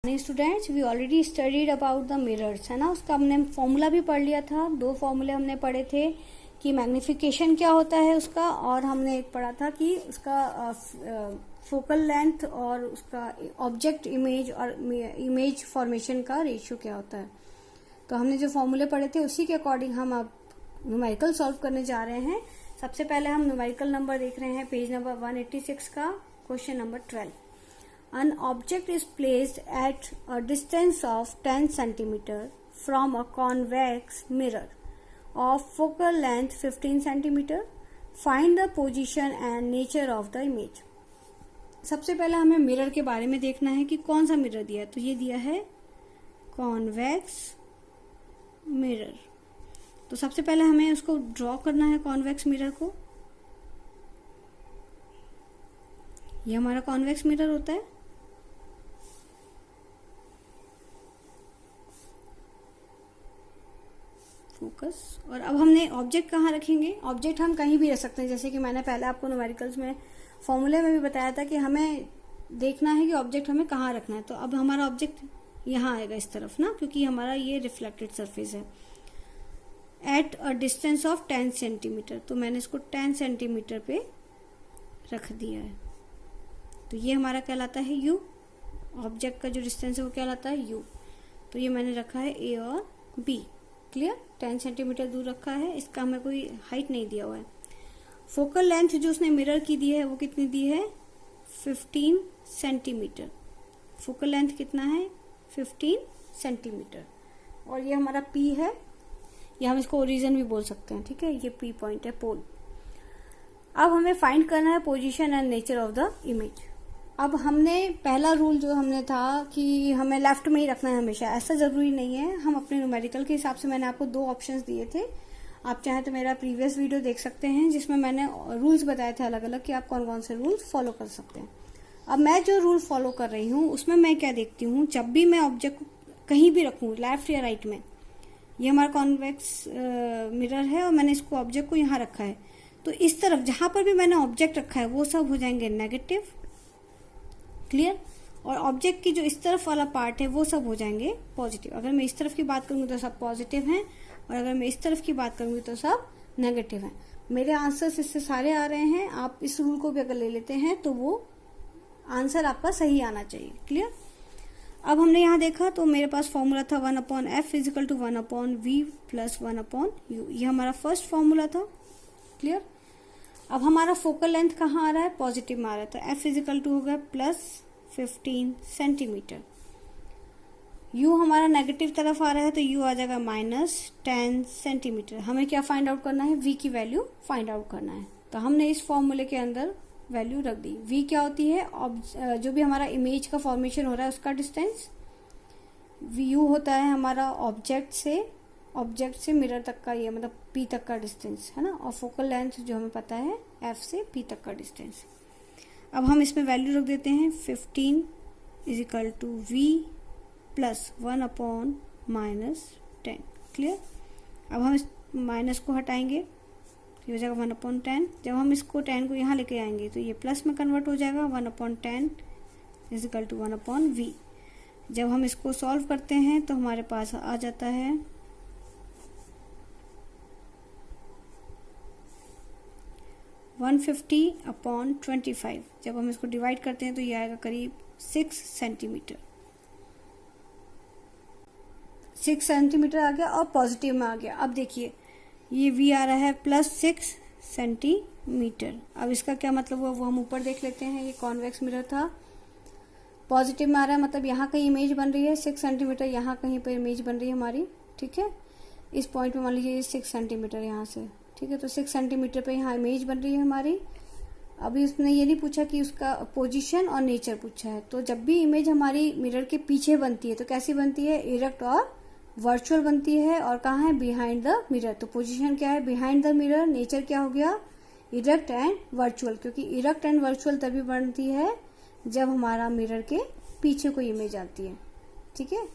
Students we already studied about the mirrors, है ना। उसका हमने फॉर्मूला भी पढ़ लिया था। दो फॉर्मूले हमने पढ़े थे कि मैग्निफिकेशन क्या होता है उसका, और हमने एक पढ़ा था कि उसका फोकल लेंथ और उसका ऑब्जेक्ट इमेज और इमेज फॉर्मेशन का रेशियो क्या होता है। तो हमने जो फॉर्मूले पढ़े थे उसी के अकॉर्डिंग हम अब न्यूमेरिकल सॉल्व करने जा रहे हैं। सबसे पहले हम न्यूमेरिकल नंबर देख रहे हैं, पेज नंबर 186 का question number 12। An object is placed at a distance of 10 cm from a convex mirror of focal length 15 cm. Find the position and nature of the image. सबसे पहले हमें mirror के बारे में देखना है कि कौन सा मिरर दिया है। तो ये दिया है कॉन्वेक्स मिरर। तो सबसे पहले हमें उसको ड्रॉ करना है, कॉन्वेक्स मिरर को। ये हमारा कॉन्वेक्स मिरर होता है। फोकस। और अब हमने ऑब्जेक्ट कहाँ रखेंगे। ऑब्जेक्ट हम कहीं भी रख सकते हैं, जैसे कि मैंने पहले आपको न्यूमेरिकल्स में फॉर्मूले में भी बताया था कि हमें देखना है कि ऑब्जेक्ट हमें कहाँ रखना है। तो अब हमारा ऑब्जेक्ट यहाँ आएगा इस तरफ ना, क्योंकि हमारा ये रिफ्लेक्टेड सरफेस है। At a distance of 10 centimetre, तो मैंने इसको 10 सेंटीमीटर पे रख दिया है। तो ये हमारा कहलाता है यू। ऑब्जेक्ट का जो डिस्टेंस है वो कहलाता है यू। तो ये मैंने रखा है ए और बी। क्लियर। 10 सेंटीमीटर दूर रखा है, इसका हमें कोई हाइट नहीं दिया हुआ है। फोकल लेंथ जो उसने मिरर की दी है वो कितनी दी है, 15 सेंटीमीटर। फोकल लेंथ कितना है, 15 सेंटीमीटर। और ये हमारा पी है, या हम इसको ओरिजिन भी बोल सकते हैं, ठीक है। ये पी पॉइंट है, पोल। अब हमें फाइंड करना है position and nature of the image. अब हमने पहला रूल जो हमने था कि हमें लेफ्ट में ही रखना है हमेशा, ऐसा जरूरी नहीं है। हम अपने न्यूमेरिकल के हिसाब से मैंने आपको दो ऑप्शंस दिए थे। आप चाहे तो मेरा प्रीवियस वीडियो देख सकते हैं, जिसमें मैंने रूल्स बताए थे अलग अलग कि आप कौन कौन से रूल्स फॉलो कर सकते हैं। अब मैं जो रूल फॉलो कर रही हूँ उसमें मैं क्या देखती हूँ, जब भी मैं ऑब्जेक्ट को कहीं भी रखूँ, लेफ्ट या राइट में, ये हमारा कॉन्वेक्स मिरर है और मैंने इसको ऑब्जेक्ट को यहाँ रखा है, तो इस तरफ जहां पर भी मैंने ऑब्जेक्ट रखा है वो सब हो जाएंगे नेगेटिव। क्लियर। और ऑब्जेक्ट की जो इस तरफ वाला पार्ट है वो सब हो जाएंगे पॉजिटिव। अगर मैं इस तरफ की बात करूंगी तो सब पॉजिटिव हैं, और अगर मैं इस तरफ की बात करूंगी तो सब नेगेटिव हैं। मेरे आंसर्स इससे सारे आ रहे हैं। आप इस रूल को भी अगर ले लेते हैं तो वो आंसर आपका सही आना चाहिए। क्लियर। अब हमने यहाँ देखा तो मेरे पास फॉर्मूला था 1/f = 1/v + 1/u। ये हमारा फर्स्ट फॉर्मूला था। क्लियर। अब हमारा फोकल लेंथ कहाँ आ रहा है, पॉजिटिव में आ रहा है, तो f = हो गया +15 सेंटीमीटर। u हमारा नेगेटिव तरफ आ रहा है तो u आ जाएगा -10 सेंटीमीटर। हमें क्या फाइंड आउट करना है, v की वैल्यू फाइंड आउट करना है। तो हमने इस फॉर्मूले के अंदर वैल्यू रख दी। v क्या होती है, जो भी हमारा इमेज का फॉर्मेशन हो रहा है उसका डिस्टेंस। u होता है हमारा ऑब्जेक्ट से मिरर तक का, ये मतलब P तक का डिस्टेंस है ना। और फोकल लेंथ जो हमें पता है F से P तक का डिस्टेंस। अब हम इसमें वैल्यू रख देते हैं 15 = V + 1/-10। क्लियर। अब हम इस माइनस को हटाएंगे, ये हो जाएगा 1/10। जब हम इसको 10 को यहाँ लेके आएंगे तो ये प्लस में कन्वर्ट हो जाएगा, 1/10 = 1/V। जब हम इसको सॉल्व करते हैं तो हमारे पास आ जाता है 150/25। जब हम इसको डिवाइड करते हैं तो ये आएगा करीब 6 सेंटीमीटर। 6 सेंटीमीटर आ गया और पॉजिटिव में आ गया। अब देखिए ये v आ रहा है +6 सेंटीमीटर। अब इसका क्या मतलब हुआ वो हम ऊपर देख लेते हैं। ये कॉन्वेक्स मिरर था, पॉजिटिव में आ रहा है, मतलब यहाँ कहीं इमेज बन रही है 6 सेंटीमीटर, यहाँ कहीं पर इमेज बन रही है हमारी। ठीक है। इस पॉइंट पे मान लीजिए 6 सेंटीमीटर यहाँ से, ठीक है। तो 6 सेंटीमीटर पे यहाँ इमेज बन रही है हमारी। अभी उसने ये नहीं पूछा कि उसका पोजीशन और नेचर पूछा है। तो जब भी इमेज हमारी मिरर के पीछे बनती है तो कैसी बनती है, इरेक्ट और वर्चुअल बनती है। और कहाँ है, बिहाइंड द मिरर। तो पोजीशन क्या है, बिहाइंड द मिरर। नेचर क्या हो गया, इरेक्ट एंड वर्चुअल, क्योंकि इरेक्ट एंड वर्चुअल तभी बनती है जब हमारा मिरर के पीछे कोई इमेज आती है। ठीक है।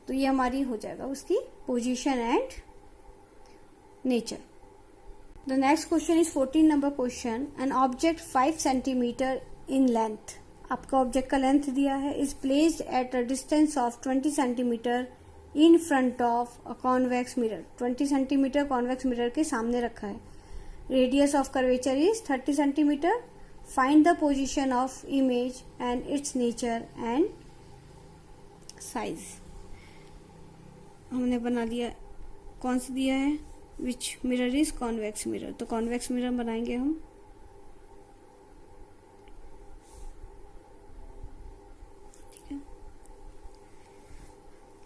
तो ये हमारी हो जाएगा उसकी position and nature. The next question is 14 number question. An object 5 centimeter in length आपका ऑब्जेक्ट का लेंथ दिया है, is placed at a distance of 20 centimetre in front of a convex mirror. 20 centimetre convex mirror के सामने रखा है। Radius of curvature is 30 centimetre. Find the position of image and it's nature and size. हमने बना दिया, कौन सा दिया है, विच मिरर इज कॉन्वेक्स मिरर, तो कॉन्वेक्स मिरर बनाएंगे हम। ठीक है,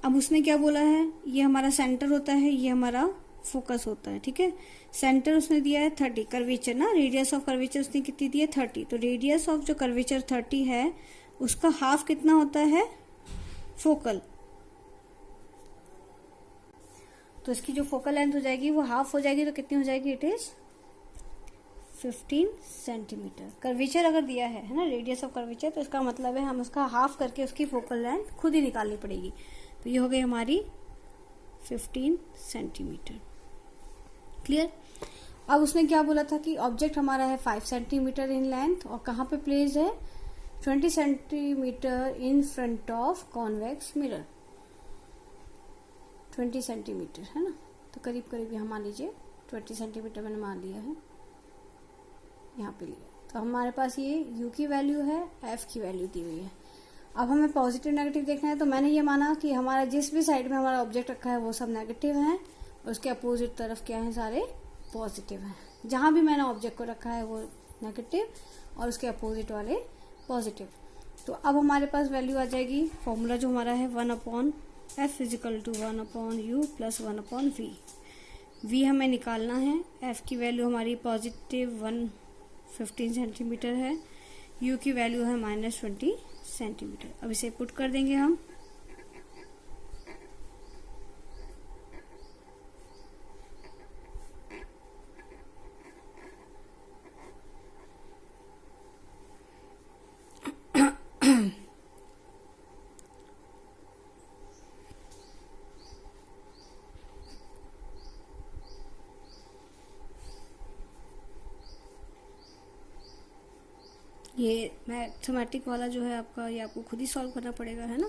अब उसने क्या बोला है, ये हमारा सेंटर होता है, ये हमारा फोकस होता है। ठीक है, सेंटर उसने दिया है 30, कर्वेचर ना, रेडियस ऑफ कर्वेचर उसने कितनी दी है 30, तो रेडियस ऑफ जो कर्वेचर 30 है उसका हाफ कितना होता है, फोकल। तो इसकी जो फोकल लेंथ हो जाएगी वो हाफ हो जाएगी, तो कितनी हो जाएगी, इट इज 15 सेंटीमीटर। कर्वेचर अगर दिया है ना, रेडियस ऑफ कर्वेचर, तो इसका मतलब है हम उसका हाफ करके उसकी फोकल लेंथ खुद ही निकालनी पड़ेगी। तो ये हो गई हमारी 15 सेंटीमीटर। क्लियर। अब उसने क्या बोला था कि ऑब्जेक्ट हमारा है 5 सेंटीमीटर इन लेंथ और कहाँ पे प्लेस है, 20 centimetre in front of convex mirror. 20 centimetre है ना, तो करीब करीब यहाँ मान लीजिए 20 सेंटीमीटर मैंने मान लिया है, यहाँ पे लिया। तो हमारे पास ये u की वैल्यू है, f की वैल्यू दी हुई है। अब हमें पॉजिटिव नेगेटिव देखना है, तो मैंने ये माना कि हमारा जिस भी साइड में हमारा ऑब्जेक्ट रखा है वो सब नेगेटिव है, उसके अपोजिट तरफ क्या है, सारे पॉजिटिव हैं। जहां भी मैंने ऑब्जेक्ट को रखा है वो नेगेटिव और उसके अपोजिट वाले पॉजिटिव। तो अब हमारे पास वैल्यू आ जाएगी, फॉर्मूला जो हमारा है 1/f is equal to 1/u plus 1/v। v हमें निकालना है, f की वैल्यू हमारी पॉजिटिव 15 सेंटीमीटर है, u की वैल्यू है -20 सेंटीमीटर। अब इसे पुट कर देंगे हम। ये मैथमेटिक वाला जो है आपका, ये आपको खुद ही सॉल्व करना पड़ेगा, है ना।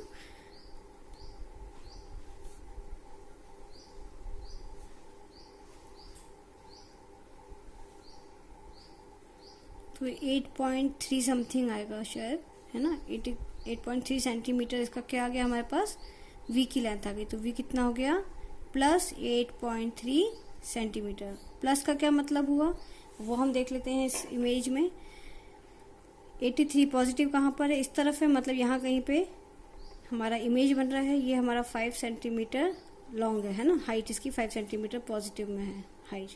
तो 8.3 समथिंग आएगा शायद, है ना। 8.3 सेंटीमीटर इसका क्या आ गया हमारे पास, v की लेंथ आ गई। तो v कितना हो गया, प्लस 8.3 सेंटीमीटर। प्लस का क्या मतलब हुआ वो हम देख लेते हैं इस इमेज में। 83 पॉजिटिव कहाँ पर है, इस तरफ है, मतलब यहाँ कहीं पे हमारा इमेज बन रहा है। ये हमारा 5 सेंटीमीटर लॉन्ग है ना, हाइट इसकी 5 सेंटीमीटर पॉजिटिव में है हाइट।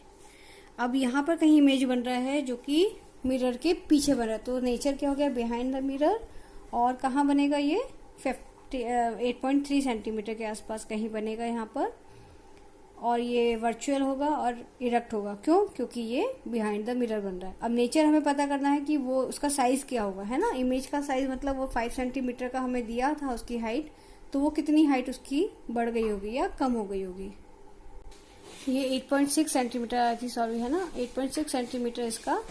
अब यहाँ पर कहीं इमेज बन रहा है जो कि मिरर के पीछे बन रहा है, तो नेचर क्या हो गया, बिहाइंड द मिरर। और कहाँ बनेगा ये 8.3 सेंटीमीटर के आसपास कहीं बनेगा यहाँ पर। और ये वर्चुअल होगा और इरेक्ट होगा, क्यों, क्योंकि ये बिहाइंड द मिरर बन रहा है। अब नेचर हमें पता करना है कि वो उसका साइज क्या होगा, है ना। इमेज का साइज मतलब वो 5 सेंटीमीटर का हमें दिया था उसकी हाइट, तो वो कितनी हाइट उसकी बढ़ गई होगी या कम हो गई होगी। ये 8.6 सेंटीमीटर आई थी, सॉरी, है ना। 8.6 सेंटीमीटर इसका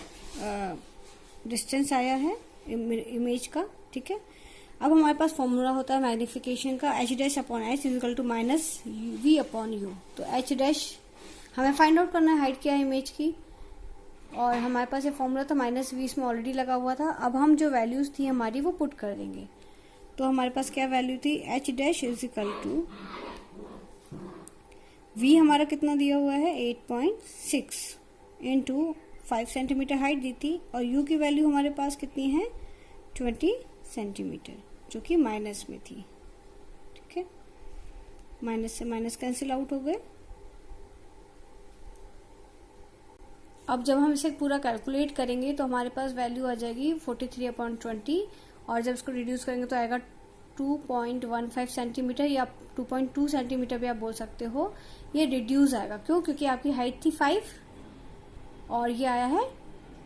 डिस्टेंस आया है इमेज का। ठीक है, अब हमारे पास फॉर्मूला होता है मैग्निफिकेशन का, h'/h इक्वल टू -v/u। तो h' हमें फाइंड आउट करना है हाइट क्या है इमेज की, और हमारे पास ये फॉर्मूला था -v, इसमें ऑलरेडी लगा हुआ था। अब हम जो वैल्यूज थी हमारी वो पुट कर देंगे। तो हमारे पास क्या वैल्यू थी, h' इक्वल टू v हमारा कितना दिया हुआ है 8.6 इंटू 5 सेंटीमीटर हाइट दी थी, और u की वैल्यू हमारे पास कितनी है 20 सेंटीमीटर, जो कि माइनस में थी। ठीक है, माइनस से माइनस कैंसिल आउट हो गए। अब जब हम इसे पूरा कैलकुलेट करेंगे तो हमारे पास वैल्यू आ जाएगी 43/20, और जब इसको रिड्यूस करेंगे तो आएगा 2.15 सेंटीमीटर या 2.2 सेंटीमीटर भी आप बोल सकते हो। ये रिड्यूस आएगा, क्यों, क्योंकि आपकी हाइट थी 5 और ये आया है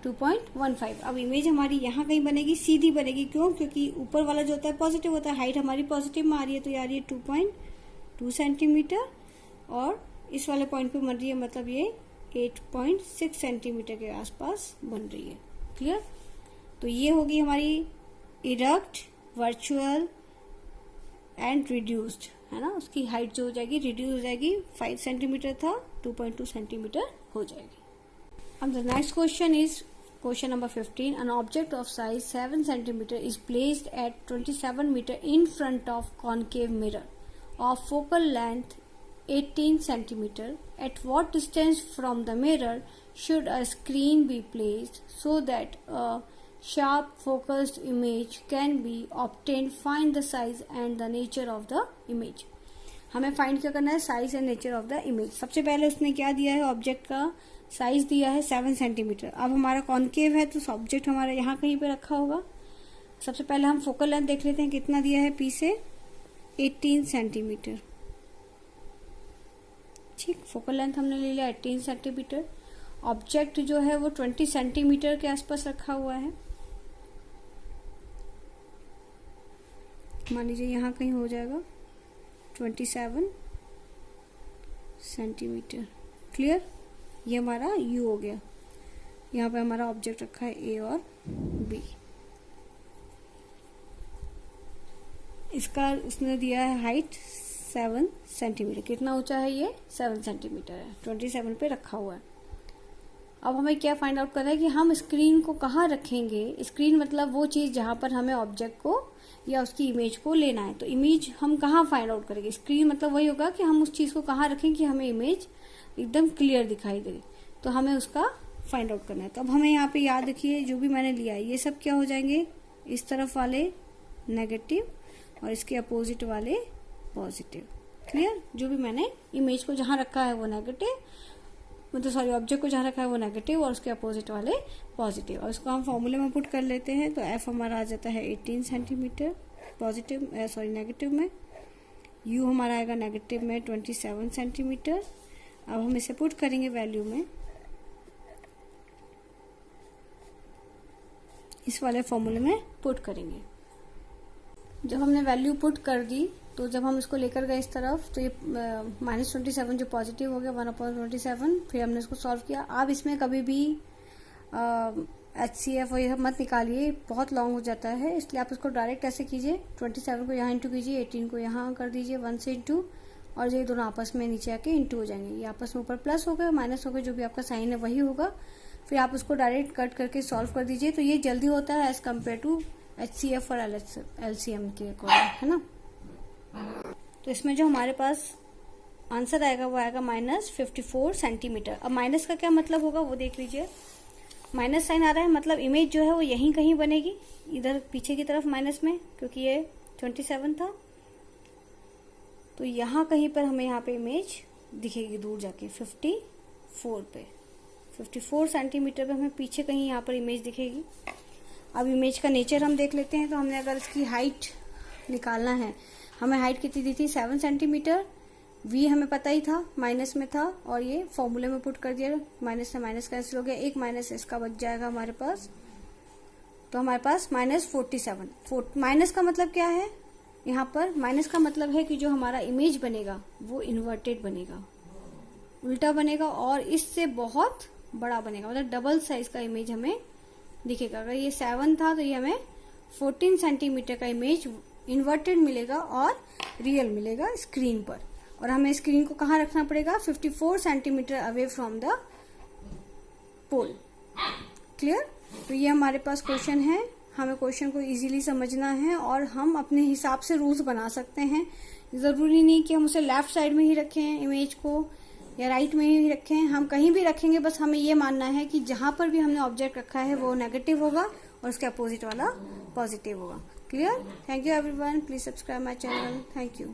2.15। अब इमेज हमारी यहाँ कहीं बनेगी, सीधी बनेगी, क्यों, क्योंकि ऊपर वाला जो होता है पॉजिटिव होता है, हाइट हमारी पॉजिटिव में आ रही है, तो यार ये 2.2 सेंटीमीटर और इस वाले पॉइंट पे बन रही है, मतलब ये 8.6 सेंटीमीटर के आसपास बन रही है। क्लियर। तो ये होगी हमारी इरेक्ट, वर्चुअल एंड रिड्यूस्ड, है ना। उसकी हाइट जो हो जाएगी रिड्यूस हो जाएगी, 5 सेंटीमीटर था 2.2 सेंटीमीटर हो जाएगी। अब the next question is question number 15। An object of size 7 centimeter is placed at 27 meter in front of concave mirror of focal length 18 centimeter. At what distance from the mirror should a screen be placed so that a sharp focused image can be obtained? Find the size and the nature of the image. हमें find क्या करना है, size and nature of the image. सबसे पहले उसने क्या दिया है, ऑब्जेक्ट का साइज दिया है 7 सेंटीमीटर। अब हमारा कॉन्केव है तो ऑब्जेक्ट हमारा यहाँ कहीं पे रखा होगा। सबसे पहले हम फोकल लेंथ देख लेते हैं, कितना दिया है पी से 18 सेंटीमीटर। ठीक, फोकल लेंथ हमने ले लिया 18 सेंटीमीटर। ऑब्जेक्ट जो है वो 20 सेंटीमीटर के आसपास रखा हुआ है। मान लीजिए यहाँ कहीं हो जाएगा 27 सेंटीमीटर। क्लियर, ये हमारा U हो गया। यहाँ पे हमारा ऑब्जेक्ट रखा है A और B। इसका उसने दिया है हाइट 7 सेंटीमीटर। कितना ऊंचा है ये, 7 सेंटीमीटर है, 27 पे रखा हुआ है। अब हमें क्या फाइंड आउट करना है कि हम स्क्रीन को कहाँ रखेंगे। स्क्रीन मतलब वो चीज जहां पर हमें ऑब्जेक्ट को या उसकी इमेज को लेना है। तो इमेज हम कहाँ फाइंड आउट करेंगे, स्क्रीन मतलब वही होगा कि हम उस चीज को कहाँ रखें कि हमें इमेज एकदम क्लियर दिखाई दे, तो हमें उसका फाइंड आउट करना है। तो अब हमें यहाँ पे याद रखिए जो भी मैंने लिया है ये सब क्या हो जाएंगे, इस तरफ वाले नेगेटिव और इसके अपोजिट वाले पॉजिटिव। क्लियर, जो भी मैंने इमेज को जहां रखा है वो नेगेटिव, मतलब सॉरी ऑब्जेक्ट को जहां रखा है वो नेगेटिव और उसके अपोजिट वाले पॉजिटिव। और इसको हम फॉर्मूले में पुट कर लेते हैं। तो एफ हमारा आ जाता है 18 सेंटीमीटर पॉजिटिव नेगेटिव में, यू हमारा आएगा नेगेटिव में 27 सेंटीमीटर। अब हम इसे पुट करेंगे वैल्यू में, इस वाले फॉर्मूले में पुट करेंगे। जब हमने वैल्यू पुट कर दी तो जब हम इसको लेकर गए इस तरफ तो ये -27 जो पॉजिटिव हो गया 1/27। फिर हमने इसको सॉल्व किया। आप इसमें कभी भी HCF और ये मत निकालिए, बहुत लॉन्ग हो जाता है, इसलिए आप इसको डायरेक्ट ऐसे कीजिए। 27 को यहाँ इंटू कीजिए, 18 को यहाँ कर दीजिए 1 से इंटू, और ये दोनों आपस में नीचे आके इंटू हो जाएंगे। ये आपस में ऊपर प्लस हो गए माइनस हो गए, जो भी आपका साइन है वही होगा। फिर आप उसको डायरेक्ट कट करके सॉल्व कर दीजिए। तो ये जल्दी होता है एज कम्पेयर टू HCF और LCM के अकॉर्डिंग, है ना। तो इसमें जो हमारे पास आंसर आएगा वो आएगा -54 सेंटीमीटर। अब माइनस का क्या मतलब होगा वो देख लीजिए। माइनस साइन आ रहा है मतलब इमेज जो है वो यहीं कहीं बनेगी, इधर पीछे की तरफ माइनस में, क्योंकि ये 27 था तो यहाँ कहीं पर हमें यहाँ पे इमेज दिखेगी दूर जाके 54 पे, 54 सेंटीमीटर पे हमें पीछे कहीं यहाँ पर इमेज दिखेगी। अब इमेज का नेचर हम देख लेते हैं। तो हमने अगर इसकी हाइट निकालना है, हमें हाइट कितनी दी थी 7 सेंटीमीटर, V हमें पता ही था माइनस में था, और ये फॉर्मूले में पुट कर दिया, माइनस से माइनस कैंसिल हो गया, एक माइनस इसका बच जाएगा हमारे पास। तो हमारे पास -47। माइनस का मतलब क्या है, यहाँ पर माइनस का मतलब है कि जो हमारा इमेज बनेगा वो इन्वर्टेड बनेगा, उल्टा बनेगा और इससे बहुत बड़ा बनेगा, मतलब डबल साइज का इमेज हमें दिखेगा। अगर ये 7 था तो ये हमें 14 सेंटीमीटर का इमेज इन्वर्टेड मिलेगा और रियल मिलेगा स्क्रीन पर। और हमें स्क्रीन को कहाँ रखना पड़ेगा, 54 centimetre away from the pole. Clear, तो ये हमारे पास क्वेश्चन है। हमें क्वेश्चन को इजीली समझना है और हम अपने हिसाब से रूल्स बना सकते हैं। जरूरी नहीं कि हम उसे लेफ्ट साइड में ही रखें इमेज को या राइट में ही रखें, हम कहीं भी रखेंगे, बस हमें ये मानना है कि जहां पर भी हमने ऑब्जेक्ट रखा है वो नेगेटिव होगा और उसके अपोजिट वाला पॉजिटिव होगा। Clear, thank you everyone, please subscribe my channel, thank you.